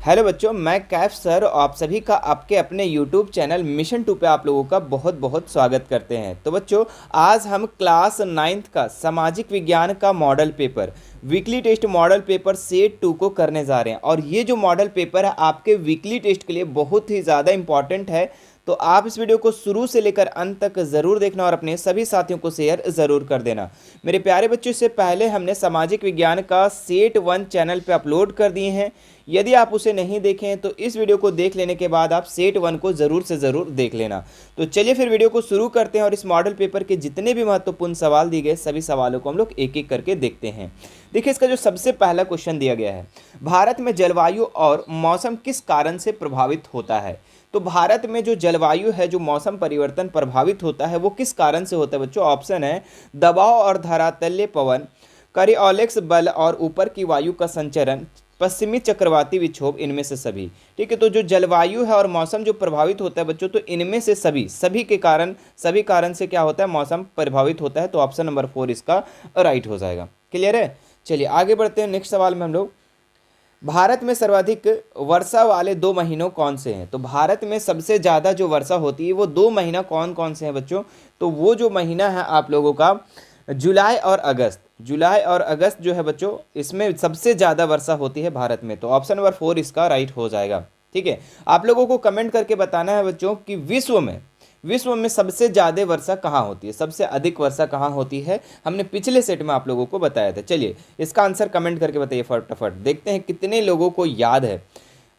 Hello बच्चों, मैं Kaif sir आप सभी का आपके अपने यूट्यूब चैनल मिशन 2 पे आप लोगों का बहुत बहुत स्वागत करते हैं। तो बच्चों, आज हम क्लास 9th का सामाजिक विज्ञान का model paper weekly test model paper set 2 को करने जा रहे हैं। और ये जो मॉडल पेपर है आपके वीकली टेस्ट के लिए बहुत ही ज़्यादा इंपॉर्टेंट है। तो आप इस वीडियो को शुरू से लेकर अंत तक ज़रूर देखना और अपने सभी साथियों को शेयर ज़रूर कर देना। मेरे प्यारे बच्चों, इससे पहले हमने सामाजिक विज्ञान का सेट 1 चैनल पे अपलोड कर दिए हैं। यदि आप उसे नहीं देखें तो इस वीडियो को देख लेने के बाद आप सेट 1 को ज़रूर से ज़रूर देख लेना। तो चलिए फिर वीडियो को शुरू करते हैं और इस मॉडल पेपर के जितने भी महत्वपूर्ण सवाल दिए गए सभी सवालों को हम लोग एक एक करके देखते हैं। देखिए, इसका जो सबसे पहला क्वेश्चन दिया गया है, भारत में जलवायु और मौसम किस कारण से प्रभावित होता है। तो भारत में जो जलवायु है, जो मौसम परिवर्तन प्रभावित होता है, वो किस कारण से होता है बच्चों। ऑप्शन है दबाव और धरातलीय पवन, करियोलिक्स बल और ऊपर की वायु का संचरण, पश्चिमी चक्रवाती विक्षोभ, इनमें से सभी। ठीक है, तो जो जलवायु है और मौसम जो प्रभावित होता है बच्चों, तो इनमें से सभी के कारण, सभी कारण से क्या होता है, मौसम प्रभावित होता है। तो ऑप्शन नंबर 4 इसका राइट हो जाएगा। क्लियर है। चलिए आगे बढ़ते हैं। नेक्स्ट सवाल में हम लोग, भारत में सर्वाधिक वर्षा वाले 2 महीनों कौन से हैं। तो भारत में सबसे ज़्यादा जो वर्षा होती है वो 2 महीना कौन कौन से हैं बच्चों। तो वो जो महीना है आप लोगों का जुलाई और अगस्त। जुलाई और अगस्त जो है बच्चों, इसमें सबसे ज़्यादा वर्षा होती है भारत में। तो ऑप्शन नंबर 4 इसका राइट हो जाएगा। ठीक है, आप लोगों को कमेंट करके बताना है बच्चों कि विश्व में सबसे ज़्यादा वर्षा कहाँ होती है, सबसे अधिक वर्षा कहाँ होती है। हमने पिछले सेट में आप लोगों को बताया था। चलिए इसका आंसर कमेंट करके बताइए फटाफट, देखते हैं कितने लोगों को याद है।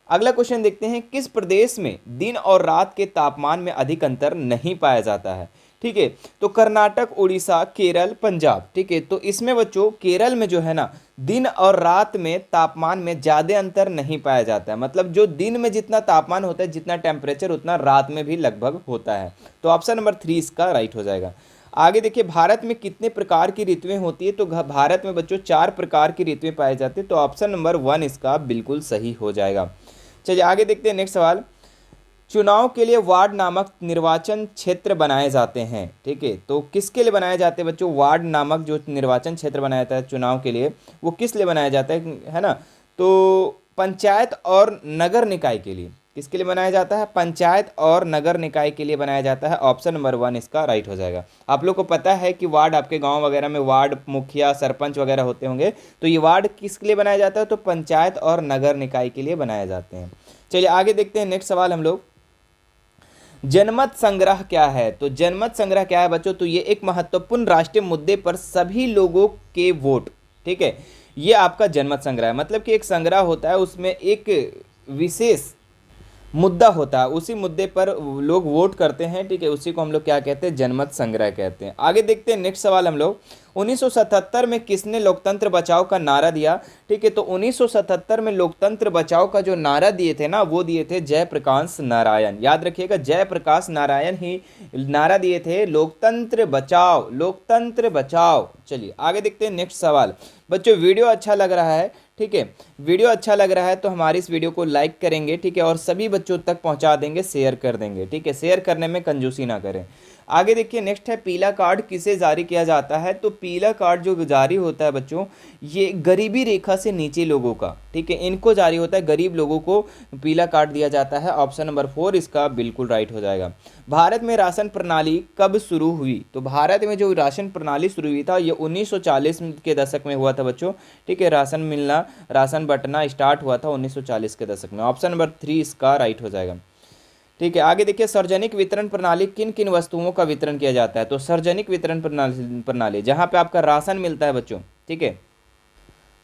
अगला क्वेश्चन देखते हैं, किस प्रदेश में दिन और रात के तापमान में अधिक अंतर नहीं पाया जाता है। ठीक है, तो कर्नाटक, उड़ीसा, केरल, पंजाब। ठीक है, तो इसमें बच्चों केरल में जो है ना, दिन और रात में तापमान में ज़्यादा अंतर नहीं पाया जाता है। मतलब जो दिन में जितना तापमान होता है, जितना टेम्परेचर, उतना रात में भी लगभग होता है। तो ऑप्शन नंबर 3 इसका राइट हो जाएगा। आगे देखिए, भारत में कितने प्रकार की ऋतुएं होती है। तो भारत में बच्चों 4 प्रकार की ऋतुएं पाई जाती है। तो ऑप्शन नंबर 1 इसका बिल्कुल सही हो जाएगा। चलिए आगे देखते हैं। नेक्स्ट सवाल, चुनाव के लिए वार्ड नामक निर्वाचन क्षेत्र बनाए जाते हैं। ठीक है, तो किसके लिए बनाए जाते हैं बच्चों, वार्ड नामक जो निर्वाचन क्षेत्र बनाया जाता है चुनाव के लिए, वो किस लिए बनाया जाता है ना। तो पंचायत और नगर निकाय के लिए। किसके लिए बनाया जाता है, पंचायत और नगर निकाय के लिए बनाया जाता है। ऑप्शन नंबर 1 इसका राइट हो जाएगा। आप लोग को पता है कि वार्ड आपके गांव वगैरह में वार्ड मुखिया, सरपंच वगैरह होते होंगे। तो ये वार्ड किसके लिए बनाया जाता है, तो पंचायत और नगर निकाय के लिए बनाए जाते हैं। चलिए आगे देखते हैं। नेक्स्ट सवाल हम लोग, जनमत संग्रह क्या है। तो जनमत संग्रह क्या है बच्चों, तो ये एक महत्वपूर्ण राष्ट्रीय मुद्दे पर सभी लोगों के वोट। ठीक है, ये आपका जनमत संग्रह है। मतलब कि एक संग्रह होता है, उसमें एक विशेष मुद्दा होता है, उसी मुद्दे पर लोग वोट करते हैं। ठीक है, उसी को हम लोग क्या कहते हैं, जनमत संग्रह कहते हैं। आगे देखते हैं। नेक्स्ट सवाल हम लोग, 1977 में किसने लोकतंत्र बचाओ का नारा दिया। ठीक है, तो 1977 में लोकतंत्र बचाओ का जो नारा दिए थे ना, वो दिए थे जयप्रकाश नारायण। याद रखिएगा, जयप्रकाश नारायण ही नारा दिए थे, लोकतंत्र बचाओ, लोकतंत्र बचाओ। चलिए आगे देखते हैं। नेक्स्ट सवाल बच्चों, वीडियो अच्छा लग रहा है, ठीक है, वीडियो अच्छा लग रहा है तो हमारी इस वीडियो को लाइक करेंगे। ठीक है, और सभी बच्चों तक पहुंचा देंगे, शेयर कर देंगे। ठीक है, शेयर करने में कंजूसी ना करें। आगे देखिए, नेक्स्ट है, पीला कार्ड किसे जारी किया जाता है। तो पीला कार्ड जो जारी होता है बच्चों, ये गरीबी रेखा से नीचे लोगों का, ठीक है, इनको जारी होता है, गरीब लोगों को पीला कार्ड दिया जाता है। ऑप्शन नंबर 4 इसका बिल्कुल राइट हो जाएगा। भारत में राशन प्रणाली कब शुरू हुई। तो भारत में जो राशन प्रणाली शुरू हुई था, ये 1940 के दशक में हुआ था बच्चों। ठीक है, राशन मिलना, राशन बंटना स्टार्ट हुआ था 1940 के दशक में। ऑप्शन नंबर 3 इसका राइट हो जाएगा। ठीक है, आगे देखिए, सार्वजनिक वितरण प्रणाली किन किन वस्तुओं का वितरण किया जाता है। तो सार्वजनिक वितरण प्रणाली जहां पे आपका राशन मिलता है बच्चों, ठीक है,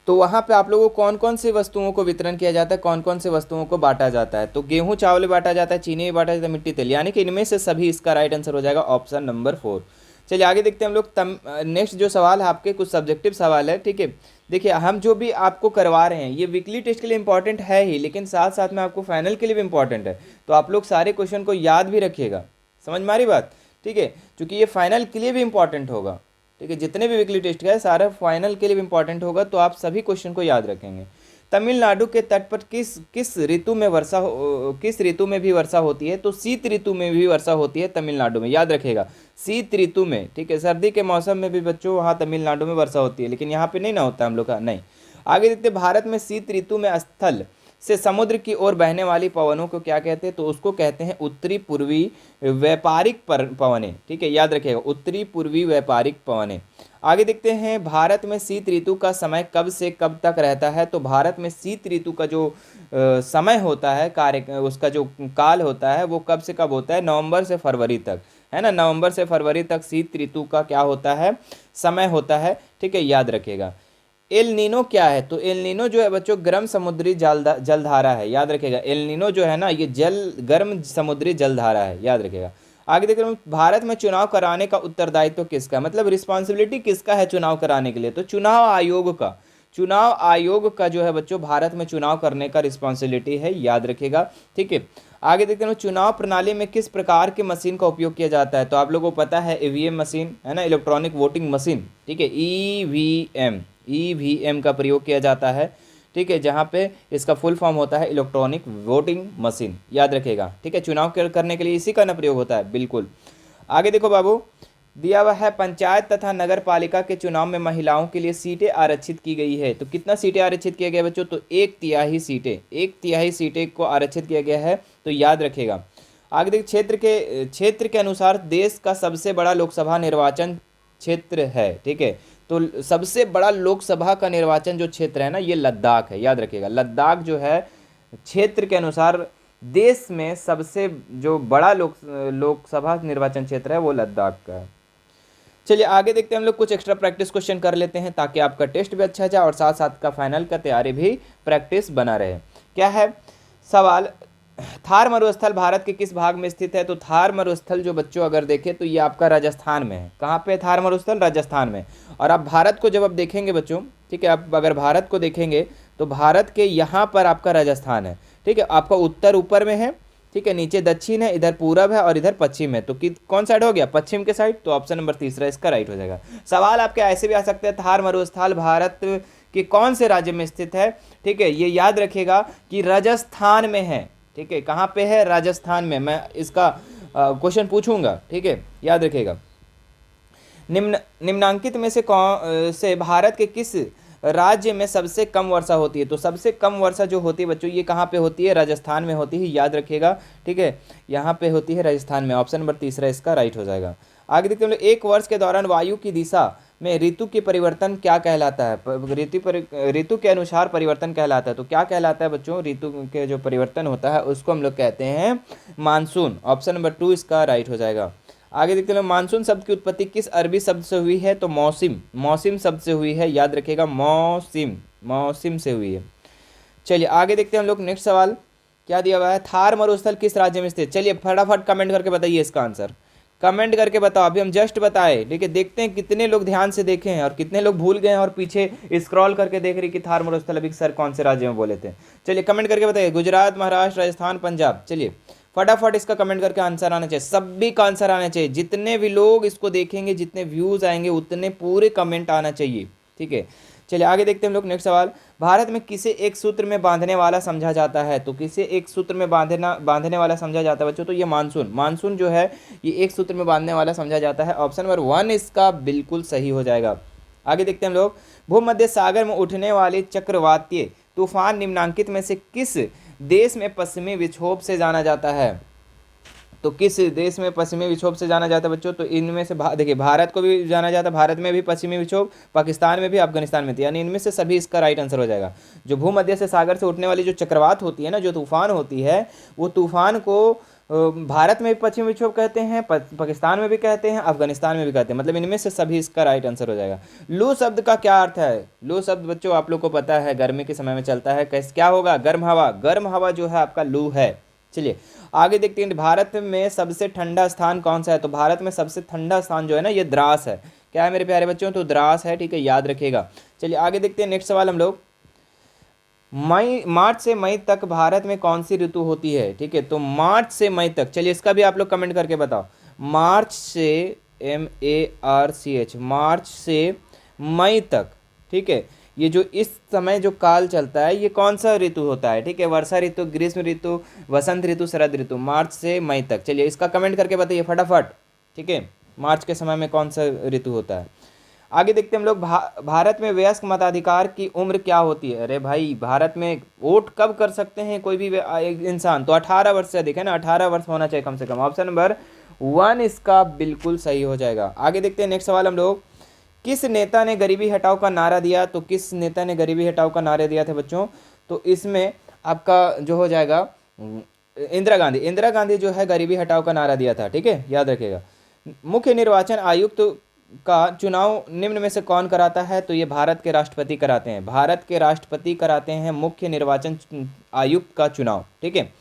तो वहां पे आप लोगों को कौन कौन सी वस्तुओं को वितरण किया जाता है, कौन कौन सी वस्तुओं को बांटा जाता है। तो गेहूं चावल बांटा जाता है, चीनी भी बांटा जाता है, मिट्टी तेल, यानी कि इनमें से सभी इसका राइट आंसर हो जाएगा ऑप्शन नंबर 4। चलिए आगे देखते हैं हम लोग। नेक्स्ट जो सवाल है आपके, कुछ सब्जेक्टिव सवाल है। ठीक है, देखिए, हम जो भी आपको करवा रहे हैं ये वीकली टेस्ट के लिए इंपॉर्टेंट है ही, लेकिन साथ साथ में आपको फाइनल के लिए भी इंपॉर्टेंट है। तो आप लोग सारे क्वेश्चन को याद भी रखिएगा। समझ में आ रही बात। ठीक है, क्योंकि ये फाइनल के लिए भी इंपॉर्टेंट होगा। ठीक है, जितने भी वीकली टेस्ट है सारा फाइनल के लिए भी इंपॉर्टेंट होगा, तो आप सभी क्वेश्चन को याद रखेंगे। तमिलनाडु के तट पर किस ऋतु में किस ऋतु में भी वर्षा होती है। तो शीत ऋतु में भी वर्षा होती है तमिलनाडु में, याद रखेगा, शीत ऋतु में। ठीक है, सर्दी के मौसम में भी बच्चों वहाँ तमिलनाडु में वर्षा होती है, लेकिन यहाँ पे नहीं ना होता हम लोग का, नहीं। आगे देखते, भारत में शीत ऋतु में स्थल से समुद्र की ओर बहने वाली पवनों को क्या कहते हैं? तो उसको कहते हैं उत्तरी पूर्वी व्यापारिक पवनें। ठीक है, याद रखिएगा, उत्तरी पूर्वी व्यापारिक पवनें। आगे देखते हैं, भारत में शीत ऋतु का समय कब से कब तक रहता है? तो भारत में शीत ऋतु का जो समय होता है, कार्य उसका जो काल होता है वो कब से कब होता है? नवंबर से फरवरी तक, है ना। नवंबर से फरवरी तक शीत ऋतु का क्या होता है? समय होता है। ठीक है, याद रखिएगा। एल नीनो क्या है? तो एल नीनो जो है बच्चों गर्म समुद्री जलधारा है। याद रखिएगा, एल नीनो जो है ना ये गर्म समुद्री जलधारा है, याद रखिएगा। आगे देख रहे हैं, भारत में चुनाव कराने का उत्तरदायित्व किसका, मतलब रिस्पॉन्सिबिलिटी किसका है चुनाव कराने के लिए? तो चुनाव आयोग का। चुनाव आयोग का जो है बच्चों भारत में चुनाव करने का रिस्पॉन्सिबिलिटी है, याद रखिएगा। ठीक है, आगे देखते हैं, चुनाव प्रणाली में किस प्रकार की मशीन का उपयोग किया जाता है? तो आप लोगों को पता है ईवीएम मशीन, है ना, इलेक्ट्रॉनिक वोटिंग मशीन। ठीक है, ईवीएम का प्रयोग किया जाता है। ठीक है, जहाँ पे इसका फुल फॉर्म होता है इलेक्ट्रॉनिक वोटिंग मशीन, याद रखिएगा। ठीक है, चुनाव करने के लिए इसी का ना प्रयोग होता है, बिल्कुल। आगे देखो बाबू, दिया हुआ है, पंचायत तथा नगर पालिका के चुनाव में महिलाओं के लिए सीटें आरक्षित की गई है। तो कितना सीटें आरक्षित किया गया बच्चों? तो 1/3 सीटें, 1/3 सीटें को आरक्षित किया गया है, तो याद रखेगा। आगे देखिए, क्षेत्र के अनुसार देश का सबसे बड़ा लोकसभा निर्वाचन क्षेत्र है। ठीक है, तो सबसे बड़ा लोकसभा का निर्वाचन जो क्षेत्र है ना ये लद्दाख है, याद रखिएगा। लद्दाख जो है क्षेत्र के अनुसार देश में सबसे जो बड़ा लोकसभा निर्वाचन क्षेत्र है वो लद्दाख का है। चलिए आगे देखते हैं, हम लोग कुछ एक्स्ट्रा प्रैक्टिस क्वेश्चन कर लेते हैं ताकि आपका टेस्ट भी अच्छा जाए और साथ साथ का फाइनल का तैयारी भी प्रैक्टिस बना रहे। क्या है सवाल? थार मरुस्थल भारत के किस भाग में स्थित है? तो थार मरुस्थल जो बच्चों अगर देखें तो ये आपका राजस्थान में है। कहाँ पे थार मरुस्थल? राजस्थान में। और आप भारत को जब आप देखेंगे बच्चों, ठीक है, आप अगर भारत को देखेंगे तो भारत के यहाँ पर आपका राजस्थान है। ठीक है, आपका उत्तर ऊपर में है, ठीक है, नीचे दक्षिण है, इधर पूरब है और इधर पश्चिम है। तो कौन साइड हो गया? पश्चिम के साइड। तो ऑप्शन नंबर तीसरा इसका राइट हो जाएगा। सवाल आपके ऐसे भी आ सकते हैं, थार मरुस्थल भारत के कौन से राज्य में स्थित है? ठीक है, ये याद रखिएगा कि राजस्थान में है। ठीक है, कहाँ पे है? राजस्थान में। मैं इसका क्वेश्चन पूछूंगा, ठीक है, याद रखिएगा। निम्नांकित में से भारत के किस राज्य में सबसे कम वर्षा होती है? तो सबसे कम वर्षा जो होती है बच्चों ये कहाँ पे होती है? राजस्थान में होती है, याद रखिएगा। ठीक है, यहाँ पे होती है राजस्थान में। ऑप्शन नंबर तीसरा इसका राइट हो जाएगा। आगे देखते हैं, एक वर्ष के दौरान वायु की दिशा में ऋतु के परिवर्तन क्या कहलाता है? ऋतु के अनुसार परिवर्तन कहलाता है। तो क्या कहलाता है बच्चों? ऋतु के जो परिवर्तन होता है उसको हम लोग कहते हैं मानसून। ऑप्शन नंबर 2 इसका राइट हो जाएगा। आगे देखते हैं, मानसून शब्द की उत्पत्ति किस अरबी शब्द से हुई है? तो मौसिम शब्द से हुई है, याद रखिएगा। मौसिम से हुई है। चलिए आगे देखते हैं हम लोग नेक्स्ट सवाल क्या दिया हुआ है, थार मरुस्थल किस राज्य में स्थित? चलिए फटाफट कमेंट करके बताइए इसका आंसर, कमेंट करके बताओ। अभी हम जस्ट बताए, ठीक है, देखते हैं कितने लोग ध्यान से देखे हैं और कितने लोग भूल गए हैं और पीछे स्क्रॉल करके देख रहे कि थार मरुस्थल अभी सर कौन से राज्य में बोले थे। चलिए कमेंट करके बताइए, गुजरात, महाराष्ट्र, राजस्थान, पंजाब। चलिए फटाफट इसका कमेंट करके आंसर आना चाहिए, सभी का आंसर आना चाहिए। जितने भी लोग इसको देखेंगे, जितने व्यूज आएंगे उतने पूरे कमेंट आना चाहिए, ठीक है। चलिए आगे देखते हैं हम लोग नेक्स्ट सवाल, भारत में किसे एक सूत्र में बांधने वाला समझा जाता है? तो किसे एक सूत्र में बांधने वाला समझा जाता है बच्चों? तो ये मानसून जो है ये एक सूत्र में बांधने वाला समझा जाता है। ऑप्शन नंबर 1 इसका बिल्कुल सही हो जाएगा। आगे देखते हैं हम लोग, भूमध्य सागर में उठने वाले चक्रवातीय तूफान निम्नांकित में से किस देश में पश्चिमी विक्षोभ से जाना जाता है? तो किस देश में पश्चिमी विक्षोभ से जाना जाता है बच्चों? तो इनमें से देखिए भारत को भी जाना जाता है, भारत में भी पश्चिमी विक्षोभ, पाकिस्तान में भी, अफगानिस्तान में थी, यानी इनमें से सभी इसका राइट आंसर हो जाएगा। जो भूमध्य से सागर से उठने वाली जो चक्रवात होती है ना, जो तूफान होती है, वो तूफान को भारत में भी पश्चिमी विक्षोभ कहते हैं, पाकिस्तान में भी कहते हैं, अफगानिस्तान में भी कहते हैं, मतलब इनमें से सभी इसका राइट आंसर हो जाएगा। लू शब्द का क्या अर्थ है? लू शब्द बच्चों आप लोग को पता है गर्मी के समय में चलता है, कैसे क्या होगा? गर्म हवा जो है आपका लू है। चलिए आगे देखते हैं, भारत में सबसे ठंडा स्थान कौन सा है? तो भारत में सबसे ठंडा स्थान जो है ना ये द्रास है। क्या है मेरे प्यारे बच्चों? तो द्रास है, ठीक है, याद रखिएगा। चलिए आगे देखते हैं नेक्स्ट सवाल हम लोग, मार्च से मई तक भारत में कौन सी ऋतु होती है? ठीक है, तो मार्च से मई तक, चलिए इसका भी आप लोग कमेंट करके बताओ। मार्च से MARCH, मार्च से मई तक, ठीक है, ये जो इस समय जो काल चलता है ये कौन सा ऋतु होता है? ठीक है, वर्षा ऋतु, ग्रीष्म ऋतु, वसंत ऋतु, शरद ऋतु। मार्च से मई तक, चलिए इसका कमेंट करके बताइए फटाफट, ठीक है, मार्च के समय में कौन सा ऋतु होता है? आगे देखते हैं हम लोग भारत में वयस्क मताधिकार की उम्र क्या होती है। अरे भाई, भारत में वोट कब कर सकते हैं कोई भी एक इंसान, तो 18 वर्ष से अधिक है ना, 18 वर्ष होना चाहिए कम से कम। ऑप्शन नंबर 1 इसका बिल्कुल सही हो जाएगा। आगे देखते हैं नेक्स्ट सवाल हम लोग, किस नेता ने गरीबी हटाओ का नारा दिया। तो किस नेता ने गरीबी हटाओ का नारा दिया था बच्चों, तो इसमें आपका जो हो जाएगा इंदिरा गांधी। इंदिरा गांधी जो है गरीबी हटाओ का नारा दिया था, ठीक है, याद रखिएगा। मुख्य निर्वाचन आयुक्त का चुनाव निम्न में से कौन कराता है, तो ये भारत के राष्ट्रपति कराते हैं। भारत के राष्ट्रपति कराते हैं मुख्य निर्वाचन आयुक्त का चुनाव, ठीक है।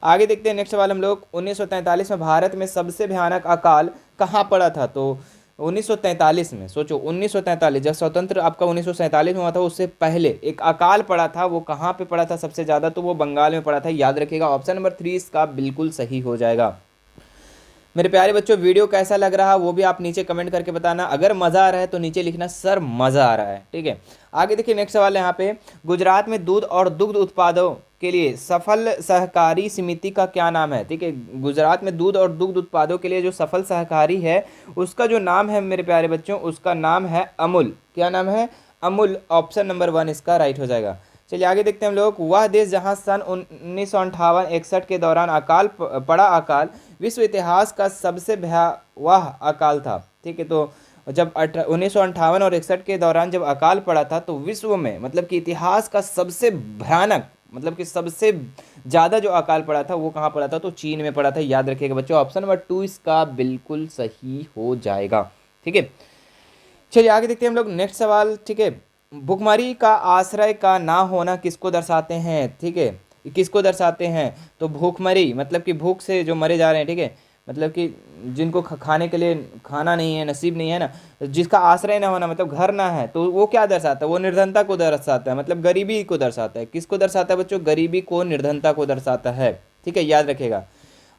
आगे देखते हैं नेक्स्ट सवाल हम लोग, 1943 में भारत में सबसे भयानक अकाल कहाँ पड़ा था। तो 1943 में, सोचो 1943 जब स्वतंत्र आपका 1947 में हुआ था, उससे पहले एक अकाल पड़ा था, वो कहाँ पे पड़ा था सबसे ज़्यादा, तो वो बंगाल में पड़ा था, याद रखिएगा। ऑप्शन नंबर 3 इसका बिल्कुल सही हो जाएगा। मेरे प्यारे बच्चों, वीडियो कैसा लग रहा वो भी आप नीचे कमेंट करके बताना। अगर मज़ा आ रहा है तो नीचे लिखना सर मज़ा आ रहा है, ठीक है। आगे देखिए नेक्स्ट सवाल है यहाँ पे, गुजरात में दूध और दुग्ध उत्पादों के लिए सफल सहकारी समिति का क्या नाम है, ठीक है। गुजरात में दूध और दुग्ध उत्पादों के लिए जो सफल सहकारी है उसका जो नाम है मेरे प्यारे बच्चों, उसका नाम है अमूल। क्या नाम है, अमूल। ऑप्शन नंबर 1 इसका राइट हो जाएगा। चलिए आगे देखते हैं हम लोग, वह देश जहां सन 1958-61 के दौरान पड़ा अकाल विश्व इतिहास का सबसे भयावह अकाल था, ठीक है। तो जब 1958 और 61 के दौरान जब अकाल पड़ा था तो विश्व में मतलब कि इतिहास का सबसे भयानक, मतलब कि सबसे ज़्यादा जो अकाल पड़ा था वो कहाँ पड़ा था, तो चीन में पड़ा था, याद रखिएगा बच्चों। ऑप्शन नंबर 2 इसका बिल्कुल सही हो जाएगा, ठीक है। चलिए आगे देखते हैं हम लोग नेक्स्ट सवाल, ठीक है। भुखमरी का आश्रय का ना होना किसको दर्शाते हैं, ठीक है, किसको दर्शाते हैं। तो भूखमरी मतलब कि भूख से जो मरे जा रहे हैं, ठीक है, मतलब कि जिनको खाने के लिए खाना नहीं है, नसीब नहीं है ना, जिसका आश्रय ना होना मतलब घर ना है, तो वो क्या दर्शाता है, वो निर्धनता को दर्शाता है, मतलब गरीबी को दर्शाता है। किसको दर्शाता है बच्चों, गरीबी को, निर्धनता को दर्शाता है, ठीक है, याद रखिएगा।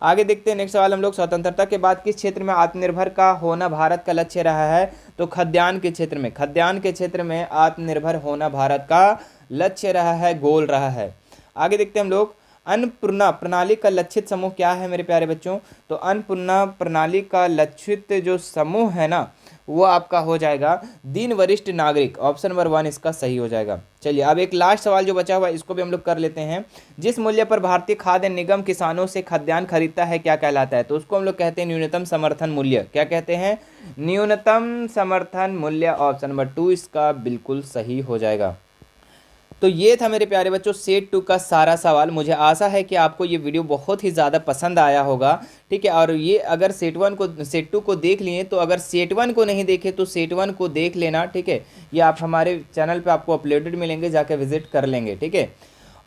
आगे देखते हैं नेक्स्ट सवाल हम लोग, स्वतंत्रता के बाद किस क्षेत्र में आत्मनिर्भर का होना भारत का लक्ष्य रहा है। तो खाद्यान्न के क्षेत्र में, खाद्यान्न के क्षेत्र में आत्मनिर्भर होना भारत का लक्ष्य रहा है, गोल रहा है। आगे देखते हैं हम लोग, अन्नपूर्णा प्रणाली का लक्षित समूह क्या है मेरे प्यारे बच्चों। तो अन्नपूर्णा प्रणाली का लक्षित जो समूह है ना, वो आपका हो जाएगा दीन वरिष्ठ नागरिक। ऑप्शन नंबर 1 इसका सही हो जाएगा। चलिए अब एक लास्ट सवाल जो बचा हुआ है इसको भी हम लोग कर लेते हैं। जिस मूल्य पर भारतीय खाद्य निगम किसानों से खाद्यान्न खरीदता है क्या कहलाता है। तो उसको हम लोग कहते हैं न्यूनतम समर्थन मूल्य। क्या कहते हैं, न्यूनतम समर्थन मूल्य। ऑप्शन नंबर 2 इसका बिल्कुल सही हो जाएगा। तो ये था मेरे प्यारे बच्चों सेट 2 का सारा सवाल। मुझे आशा है कि आपको ये वीडियो बहुत ही ज़्यादा पसंद आया होगा, ठीक है। और ये अगर सेट 2 को देख लिए, तो अगर सेट 1 को नहीं देखे तो सेट 1 को देख लेना, ठीक है। ये आप हमारे चैनल पे आपको अपलोडेड मिलेंगे, जाके विजिट कर लेंगे, ठीक है।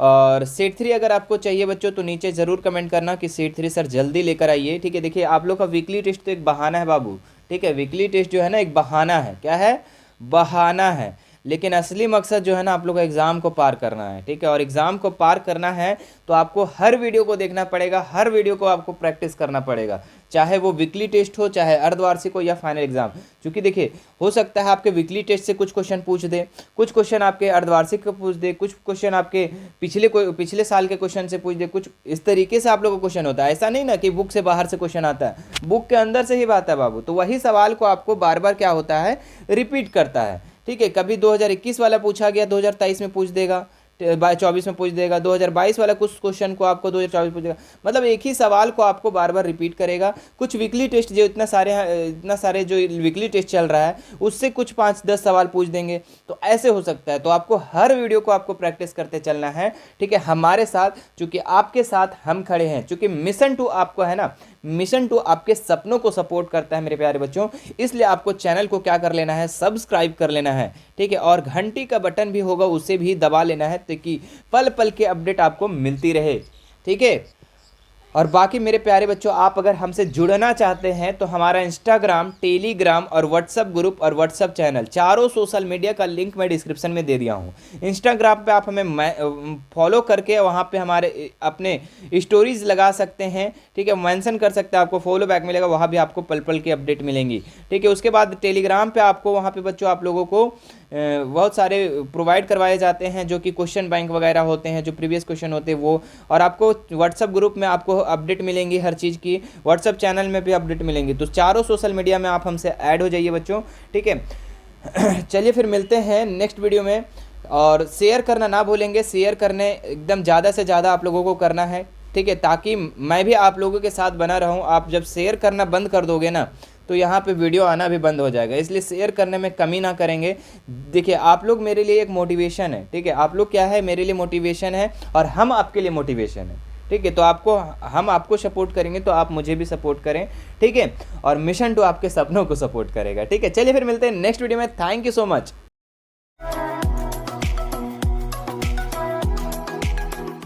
और सेट 3 अगर आपको चाहिए बच्चों तो नीचे ज़रूर कमेंट करना कि सेट 3 सर जल्दी लेकर आइए, ठीक है। देखिए आप लोग का वीकली टेस्ट तो एक बहाना है बाबू, ठीक है। वीकली टेस्ट जो है ना एक बहाना है। क्या है, बहाना है। लेकिन असली मकसद जो है ना आप लोग को एग्ज़ाम को पार करना है, ठीक है। और एग्ज़ाम को पार करना है तो आपको हर वीडियो को देखना पड़ेगा, हर वीडियो को आपको प्रैक्टिस करना पड़ेगा, चाहे वो वीकली टेस्ट हो, चाहे अर्धवार्षिक हो या फाइनल एग्जाम। क्योंकि देखिए हो सकता है आपके वीकली टेस्ट से कुछ क्वेश्चन पूछ दे, कुछ क्वेश्चन आपके अर्धवार्षिक को पूछ दे, कुछ क्वेश्चन आपके पिछले साल के क्वेश्चन से पूछ दे, कुछ इस तरीके से आप लोगों को क्वेश्चन होता है। ऐसा नहीं ना कि बुक से बाहर से क्वेश्चन आता है, बुक के अंदर से ही बात है बाबू। तो वही सवाल को आपको बार बार क्या होता है, रिपीट करता है, ठीक है। कभी 2021 वाला पूछा गया 2023 में पूछ देगा, 24 में पूछ देगा, 2022 वाला कुछ क्वेश्चन को आपको 2024 पूछ देगा। मतलब एक ही सवाल को आपको बार बार रिपीट करेगा। कुछ वीकली टेस्ट जो इतना सारे जो वीकली टेस्ट चल रहा है उससे कुछ 5-10 सवाल पूछ देंगे, तो ऐसे हो सकता है। तो आपको हर वीडियो को आपको प्रैक्टिस करते चलना है, ठीक है, हमारे साथ। चूंकि आपके साथ हम खड़े हैं, चूंकि मिशन 2 आपको है ना, मिशन 2 आपके सपनों को सपोर्ट करता है मेरे प्यारे बच्चों। इसलिए आपको चैनल को क्या कर लेना है, सब्सक्राइब कर लेना है, ठीक है। और घंटी का बटन भी होगा उसे भी दबा लेना है, ताकि पल पल के अपडेट आपको मिलती रहे, ठीक है। और बाकी मेरे प्यारे बच्चों, आप अगर हमसे जुड़ना चाहते हैं तो हमारा इंस्टाग्राम, टेलीग्राम और व्हाट्सअप ग्रुप और व्हाट्सअप चैनल, चारों सोशल मीडिया का लिंक मैं डिस्क्रिप्शन में दे दिया हूँ। इंस्टाग्राम पे आप हमें फॉलो करके वहाँ पे हमारे अपने स्टोरीज लगा सकते हैं, ठीक है, मेंशन कर सकते हैं, आपको फॉलो बैक मिलेगा, वहाँ भी आपको पल पल की अपडेट मिलेंगी, ठीक है। उसके बाद टेलीग्राम पे आपको वहाँ पे बच्चों आप लोगों को बहुत सारे प्रोवाइड करवाए जाते हैं, जो कि क्वेश्चन बैंक वगैरह होते हैं, जो प्रीवियस क्वेश्चन होते हैं वो। और आपको व्हाट्सअप ग्रुप में आपको अपडेट मिलेंगी हर चीज़ की, व्हाट्सअप चैनल में भी अपडेट मिलेंगी। तो चारों सोशल मीडिया में आप हमसे ऐड हो जाइए बच्चों, ठीक है। चलिए फिर मिलते हैं नेक्स्ट वीडियो में। और शेयर करना ना भूलेंगे, शेयर करने एकदम ज़्यादा से ज़्यादा आप लोगों को करना है, ठीक है, ताकि मैं भी आप लोगों के साथ बना रहूं। आप जब शेयर करना बंद कर दोगे ना तो यहाँ पे वीडियो आना भी बंद हो जाएगा, इसलिए शेयर करने में कमी ना करेंगे। देखिए आप लोग मेरे लिए एक मोटिवेशन है, ठीक है, आप लोग क्या है, मेरे लिए मोटिवेशन है और हम आपके लिए मोटिवेशन है, ठीक है। तो हम आपको सपोर्ट करेंगे तो आप मुझे भी सपोर्ट करें, ठीक है। और मिशन 2 आपके सपनों को सपोर्ट करेगा, ठीक है। चलिए फिर मिलते हैं नेक्स्ट वीडियो में। Thank you so much.